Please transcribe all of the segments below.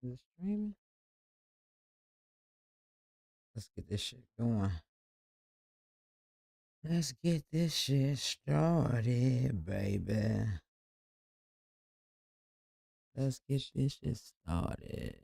Is it streaming? Let's get this shit going. Let's get this shit started, baby. Let's get this shit started.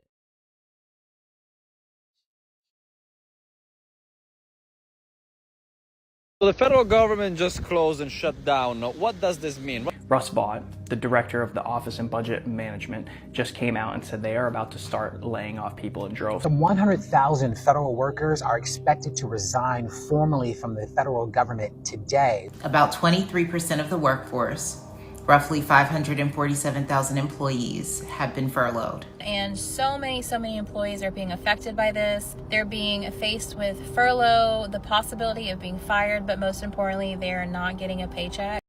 So the federal government just closed and shut down. What does this mean? Russ Vaught, the director of the Office of Budget Management, just came out and said they are about to start laying off people in droves. Some 100,000 federal workers are expected to resign formally from the federal government today. About 23% of the workforce, roughly 547,000 employees, have been furloughed. And so many employees are being affected by this. They're being faced with furlough, the possibility of being fired, but most importantly, they're not getting a paycheck.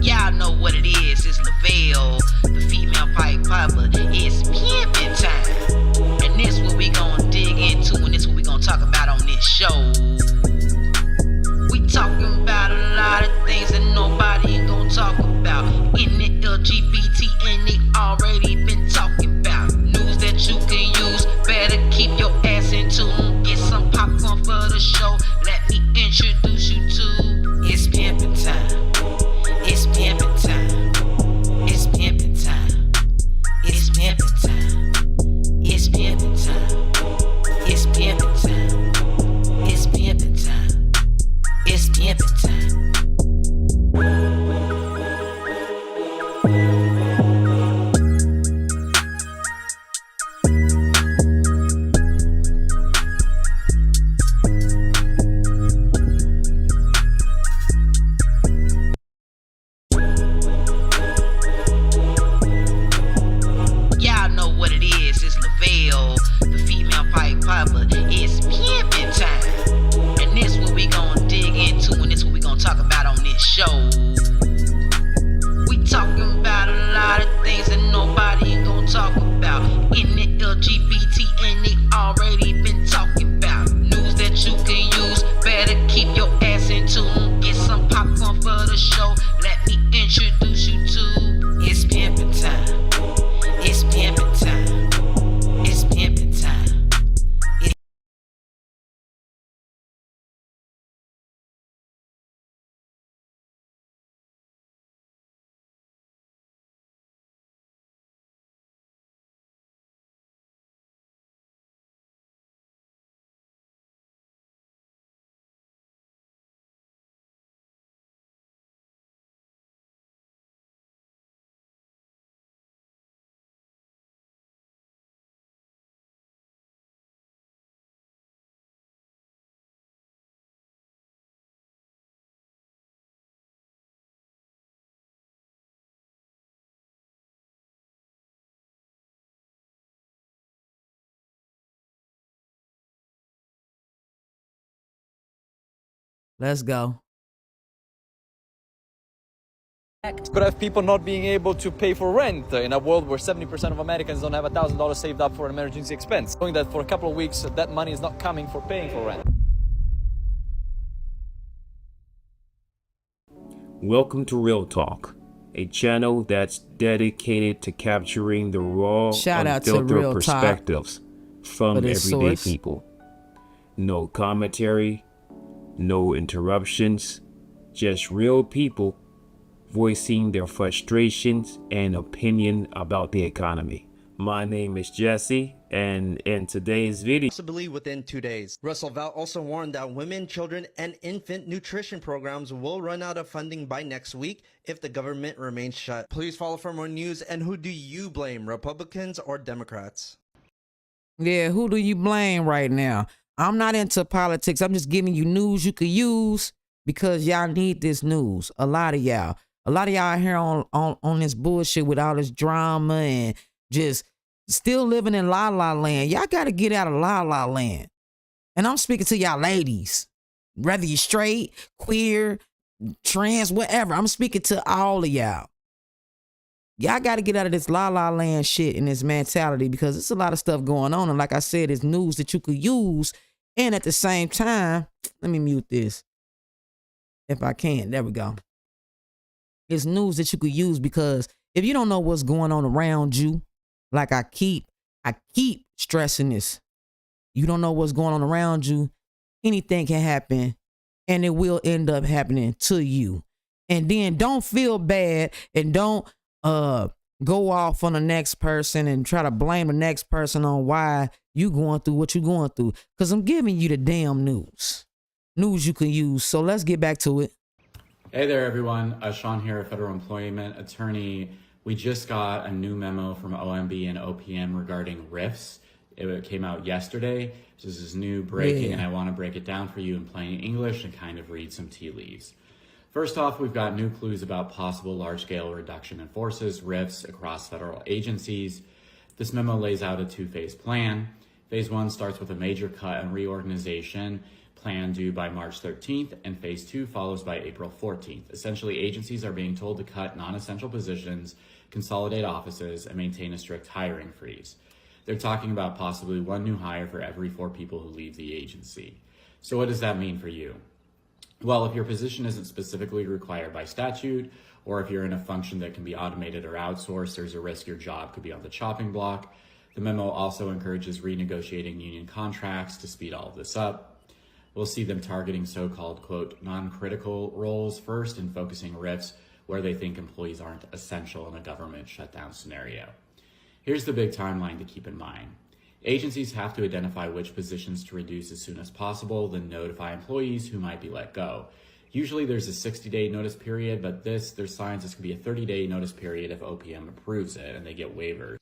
Y'all know what it is. It's Lavelle, the female pipe popper. It's pimpin' time. And this what we gon' dig into, and this what we gon' talk about on this show. We talking about a lot of things that nobody gon' talk about. In the LGBT, and they already been talking about. News that you can use, better keep your ass in tune. Get some popcorn for the show. Let me introduce you to It's Pimpin' Time. It's pimpin' time. It's pimpin' time. It's pimpin' time. It's pimpin' time. It's pimpin' time. It's pimpin' time. It's pimpin' time. Y'all know what it is. It's Lavelle, the female pipe popper. It's pimpin' time. And this what we gon' dig into, and this what we gon' talk about on this show. We talking about a lot of things that nobody gon' talk about. In the LGBT, and they already been talking about. News that you can use, better keep your ass in tune. Get some popcorn for the show. Let me introduce you to It's Pimpin' Time. It's pimpin' time. It's pimpin' time. Let's go. Could have people not being able to pay for rent in a world where 70% of Americans don't have $1,000 saved up for an emergency expense. Knowing that for a couple of weeks, that money is not coming for paying for rent. Welcome to Real Talk, a channel that's dedicated to capturing the raw, Shout out to unfiltered Real Talk perspectives from for this everyday source. people. No commentary, no interruptions, just real people voicing their frustrations and opinion about the economy. My name is Jesse, and in today's video, Possibly within 2 days. Russell Val also warned that women, children, and infant nutrition programs will run out of funding by next week if the government remains shut. Please follow for more news. And who do you blame, Republicans or Democrats? Yeah, who do you blame right now? I'm not into politics. I'm just giving you news you could use because y'all need this news. A lot of y'all here on this bullshit with all this drama and just still living in la la land. Y'all got to get out of la la land. And I'm speaking to y'all ladies, whether you straight, queer, trans, whatever. I'm speaking to all of y'all. Y'all got to get out of this la la land shit and this mentality because there's a lot of stuff going on. And like I said, it's news that you could use. And at the same time, let me mute this if I can. There we go. It's news that you could use because If you don't know what's going on around you, like I keep stressing this. You don't know what's going on around you, anything can happen and it will end up happening to you. And then don't feel bad and don't go off on the next person and try to blame the next person on why you going through what you going through. Because I'm giving you the damn news you can use. So let's get back to it. Hey there, everyone. Sean here, a federal employment attorney. We just got a new memo from OMB and OPM regarding RIFs. It came out yesterday. This is new breaking, and I want to break it down for you in plain English and kind of read some tea leaves. First off, we've got new clues about possible large-scale reduction in forces, RIFs, across federal agencies. This memo lays out a two-phase plan. Phase 1 starts with a major cut and reorganization plan due by March 13th, and Phase 2 follows by April 14th. Essentially, agencies are being told to cut non-essential positions, consolidate offices, and maintain a strict hiring freeze. They're talking about possibly one new hire for every 4 people who leave the agency. So what does that mean for you? Well, if your position isn't specifically required by statute, or if you're in a function that can be automated or outsourced, there's a risk your job could be on the chopping block. The memo also encourages renegotiating union contracts to speed all of this up. We'll see them targeting so-called, quote, non-critical roles first and focusing RIFs where they think employees aren't essential in a government shutdown scenario. Here's the big timeline to keep in mind. Agencies have to identify which positions to reduce as soon as possible, then notify employees who might be let go. Usually there's a 60-day notice period, but there's signs this could be a 30-day notice period if OPM approves it and they get waivers.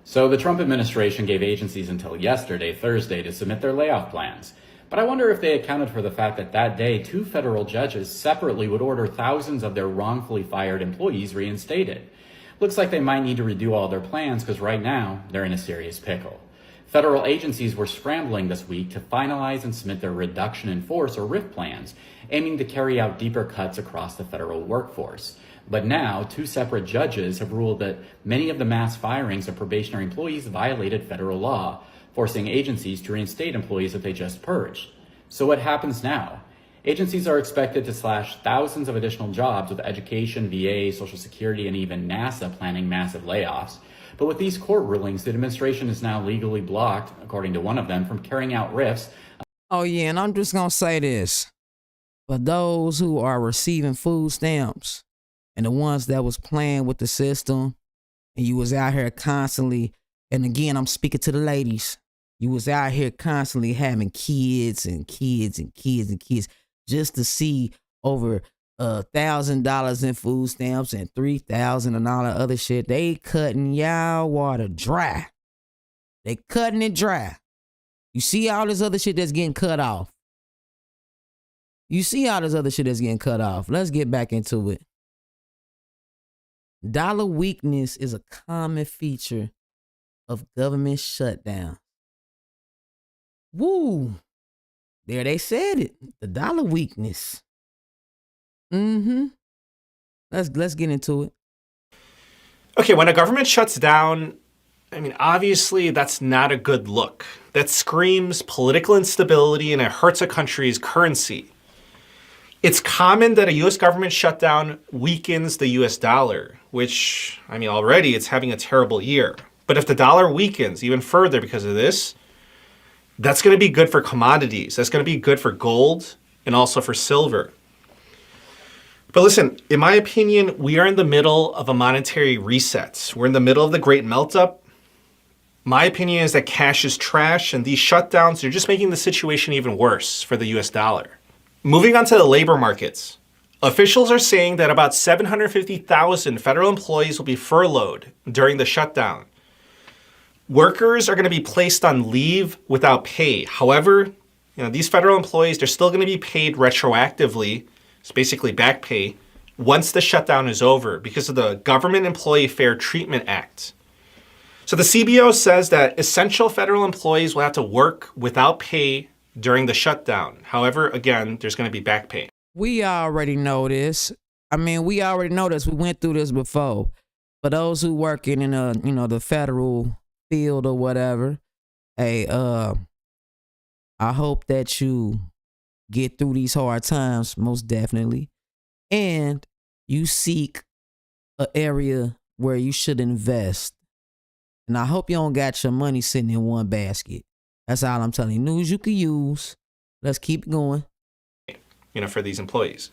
So the Trump administration gave agencies until yesterday, Thursday, to submit their layoff plans. But I wonder if they accounted for the fact that that day, 2 federal judges separately would order thousands of their wrongfully fired employees reinstated. Looks like they might need to redo all their plans because right now they're in a serious pickle. Federal agencies were scrambling this week to finalize and submit their reduction in force or RIF plans, aiming to carry out deeper cuts across the federal workforce. But now, 2 separate judges have ruled that many of the mass firings of probationary employees violated federal law, forcing agencies to reinstate employees that they just purged. So what happens now? Agencies are expected to slash thousands of additional jobs, with education, VA, Social Security, and even NASA planning massive layoffs. But with these court rulings, the administration is now legally blocked, according to one of them, from carrying out RIFs. Oh yeah, and I'm just gonna say this. For those who are receiving food stamps and the ones that was playing with the system and you was out here constantly, and again, I'm speaking to the ladies, you was out here constantly having kids and kids and kids and kids just to see over $1,000 in food stamps and $3,000 and all that other shit. They cutting y'all water dry. They cutting it dry. You see all this other shit that's getting cut off. Let's get back into it. Dollar weakness is a common feature of government shutdown. Woo. There they said it. The dollar weakness. Let's get into it. Okay, when a government shuts down, I mean, obviously that's not a good look. That screams political instability and it hurts a country's currency. It's common that a US government shutdown weakens the US dollar, which, I mean, already it's having a terrible year. But if the dollar weakens even further because of this, that's going to be good for commodities. That's going to be good for gold and also for silver. But listen, in my opinion, we are in the middle of a monetary reset. We're in the middle of the great melt-up. My opinion is that cash is trash, and these shutdowns are just making the situation even worse for the US dollar. Moving on to the labor markets. Officials are saying that about 750,000 federal employees will be furloughed during the shutdown. Workers are going to be placed on leave without pay. However, these federal employees, they're still going to be paid retroactively. It's basically back pay once the shutdown is over because of the Government Employee Fair Treatment Act. So the CBO says that essential federal employees will have to work without pay during the shutdown. However, again, there's going to be back pay. We already know this. We went through this before. For those who working in the federal field or whatever, hey, I hope that you get through these hard times, most definitely, and you seek an area where you should invest. And I hope you don't got your money sitting in one basket. That's all I'm telling you. News you can use. Let's keep going. For these employees.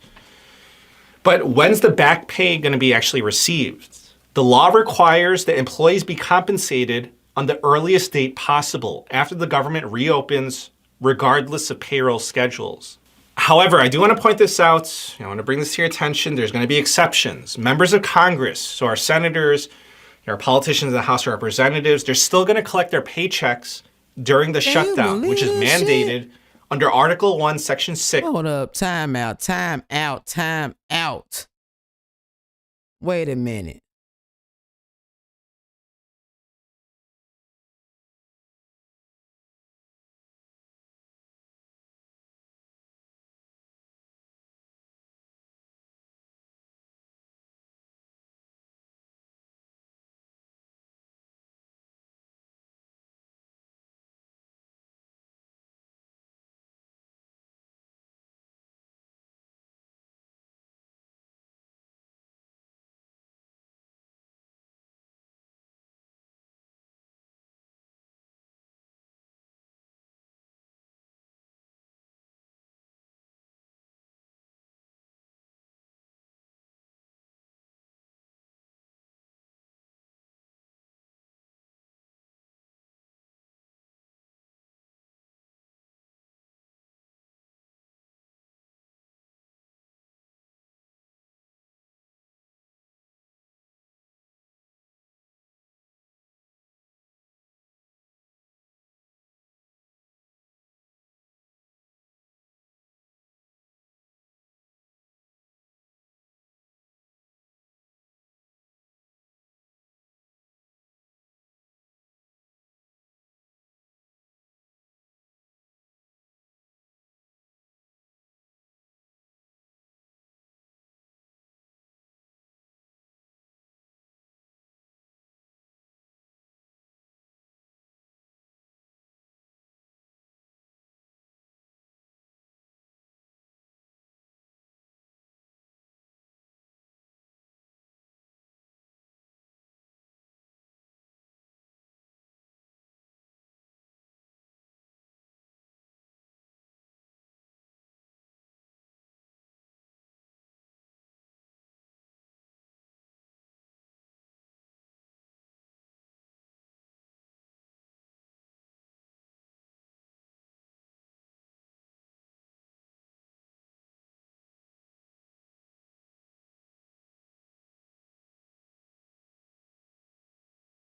But when's the back pay going to be actually received? The law requires that employees be compensated on the earliest date possible after the government reopens, regardless of payroll schedules. However, I do want to point this out. I want to bring this to your attention. There's going to be exceptions. Members of Congress, so our senators, our politicians in the House of Representatives, they're still going to collect their paychecks during the shutdown, which is mandated under Article 1, Section 6. Hold up. Time out. Time out. Time out. Wait a minute.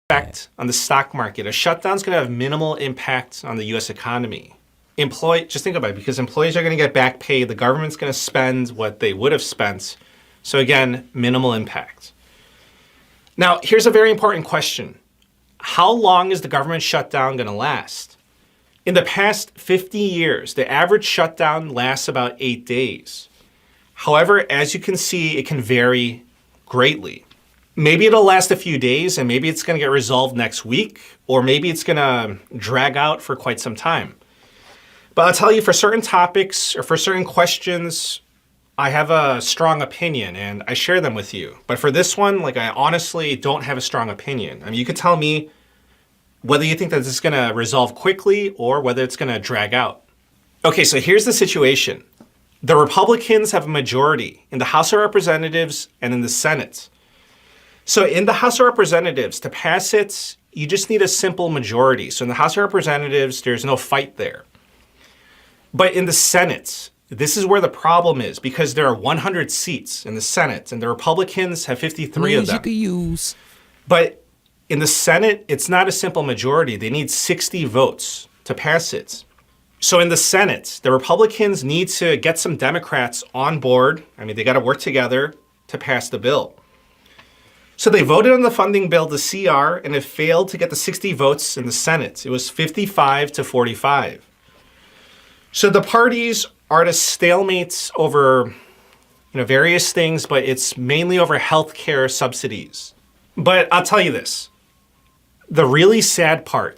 Effect on the stock market. A shutdown's going to have minimal impact on the U.S. economy. Just think about it, because employees are going to get back pay. The government's going to spend what they would have spent. So again, minimal impact. Now, here's a very important question. How long is the government shutdown going to last? In the past 50 years, the average shutdown lasts about 8 days. However, as you can see, it can vary greatly. Maybe it'll last a few days, and maybe it's going to get resolved next week, or maybe it's going to drag out for quite some time. But I'll tell you, for certain topics or for certain questions, I have a strong opinion, and I share them with you. But for this one, I honestly don't have a strong opinion. I mean, you could tell me whether you think that this is going to resolve quickly or whether it's going to drag out. Okay, so here's the situation. The Republicans have a majority in the House of Representatives and in the Senate. So in the House of Representatives, to pass it, you just need a simple majority. So in the House of Representatives, there's no fight there. But in the Senate, this is where the problem is, because there are 100 seats in the Senate, and the Republicans have 53 of them. You could use. But in the Senate, it's not a simple majority. They need 60 votes to pass it. So in the Senate, the Republicans need to get some Democrats on board. I mean, they got to work together to pass the bill. So they voted on the funding bill, the CR, and it failed to get the 60 votes in the Senate. It was 55 to 45. So the parties are at a stalemate over various things, but it's mainly over healthcare subsidies. But I'll tell you this. The really sad part